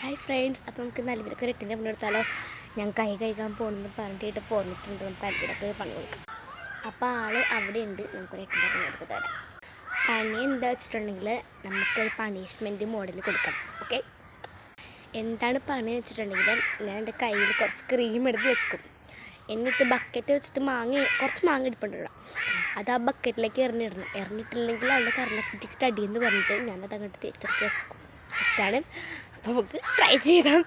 Hi friends, അപ്പോൾ നമുക്ക് നൽവിലൊക്കെ ഒരു 8ൻ്റെ പണിയെടുത്താലോ. ഞാൻ കൈ കഴുകാൻ പോകുന്നത് പറഞ്ഞിട്ട് പോന്നിട്ടുണ്ട്. നമുക്ക് നൽവിലൊക്കെ പണി കൊടുക്കാം. അപ്പോൾ ആൾ അവിടെ ഉണ്ട്. നമുക്കൊരു 8ൻ്റെ പണിയെടുത്ത് തരാം. പണി എന്താ വെച്ചിട്ടുണ്ടെങ്കിൽ നമുക്കൊരു പണിഷ്മെൻറ്റ് മോഡൽ കൊടുക്കണം. ഓക്കെ, എന്താണ് പണി വെച്ചിട്ടുണ്ടെങ്കിൽ ഞാൻ എൻ്റെ കയ്യിൽ കുറച്ച് ക്രീം എടുത്ത് വെക്കും. എന്നിട്ട് ബക്കറ്റ് വെച്ചിട്ട് കുറച്ച് മാങ്ങ ഇടിപ്പുണ്ടല്ലോ, അത് ആ ബക്കറ്റിലേക്ക് എറിഞ്ഞിടണം. എറിഞ്ഞിട്ടില്ലെങ്കിൽ അവിടെ കരണക്കുറ്റിക്കിട്ട് അടിയെന്ന് പറഞ്ഞിട്ട് ഞാനത് അങ്ങോട്ട് തേച്ചെടുത്ത് വെക്കും. സെറ്റാണ്. അപ്പോൾ നമുക്ക് ട്രൈ ചെയ്താം.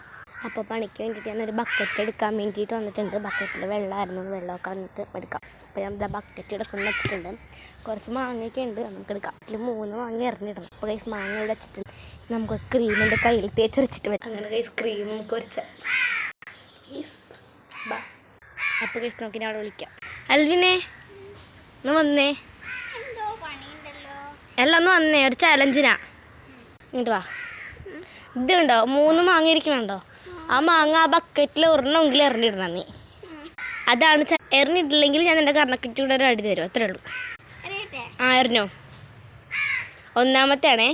അപ്പോൾ പണിക്ക് വേണ്ടിയിട്ട് ഞാനൊരു ബക്കറ്റ് എടുക്കാൻ വേണ്ടിയിട്ട് വന്നിട്ടുണ്ട്. ബക്കറ്റിൽ വെള്ളമായിരുന്നു, വെള്ളമൊക്കെ വന്നിട്ട് എടുക്കാം. അപ്പോൾ ഞാൻ ബക്കറ്റ് എടുക്കണം വെച്ചിട്ടുണ്ട്. കുറച്ച് മാങ്ങയൊക്കെ ഉണ്ട്, നമുക്ക് എടുക്കാം. അതിൽ 3 മാങ്ങ എറിഞ്ഞിടണം. അപ്പോൾ കൈസ് മാങ്ങ ഇവിടെ വെച്ചിട്ടുണ്ട്. നമുക്ക് ക്രീമിൻ്റെ കയ്യിൽ തേച്ചരച്ചിട്ട് വരും. അങ്ങനെ കൈസ് ക്രീം നമുക്ക് വരച്ചാൽ അപ്പോൾ കേസ് നോക്കി അവിടെ വിളിക്കാം. അൽവിനെ ഒന്ന് വന്നേ, എല്ലാം ഒന്ന് വന്നേ, ഒരു ചാലഞ്ചിനാ. ഇങ്ങോട്ട് വാ. ഇത് കണ്ടോ, 3 മാങ്ങ ഇരിക്കണുണ്ടോ? ആ മാങ്ങ ആ ബക്കറ്റിൽ ഒരെണ്ണമെങ്കിലും എറിഞ്ഞിടണം നീ. അതാണ് എറിഞ്ഞിട്ടില്ലെങ്കിൽ ഞാൻ എൻ്റെ കർണക്കുറ്റിയുടെ ഒരു അടി തരും. അത്രേ ഉള്ളൂ. ആ, എറിഞ്ഞോ. ഒന്നാമത്തെ ആണേ.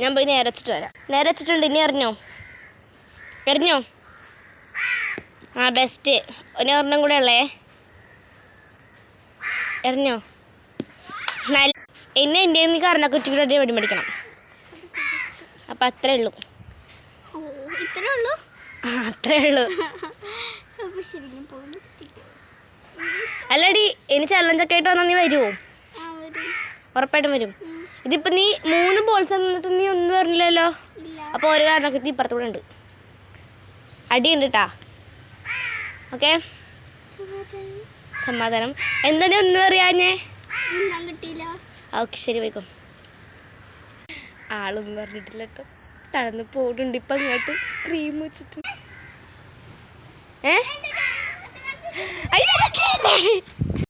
ഞാൻ പോയി നേരെ വെച്ചിട്ട് വരാം. നേരെ വെച്ചിട്ടുണ്ട്, ഇനി എറിഞ്ഞോ. ആ, ബെസ്റ്റ്. ഇനി ഒരെണ്ണം കൂടെ ഉള്ളേ. എറിഞ്ഞോ. എന്നെ എൻ്റെ നീ കർണക്കുറ്റിയുടെ അടി വെടി മേടിക്കണം. അപ്പം അത്രേ ഉള്ളൂ. അത്രേ ഉള്ളൂ. അല്ലടി, ഇനി ചലഞ്ചൊക്കെ ആയിട്ട് വന്നാൽ നീ വരുമോ? ഉറപ്പായിട്ടും വരും. ഇതിപ്പോൾ നീ 3 ബോൾസ് എന്നിട്ട് നീ ഒന്നും പറഞ്ഞില്ലല്ലോ. അപ്പോൾ ഒരു കാരണക്കുറ്റി ഇപ്പുറത്തൂടെ ഉണ്ട്. അടിയുണ്ട് കേട്ടാ. ഓക്കെ, സമാധാനം. എന്താ നീ ഒന്നും അറിയാഞ്ഞേ? ഓക്കെ, ശരി, പോയിക്കോ. ആളൊന്നും പറഞ്ഞിട്ടില്ല കേട്ടോ. തളർന്ന് പോയിട്ടുണ്ട് ഇപ്പം അങ്ങോട്ട് ക്രീം വെച്ചിട്ട്.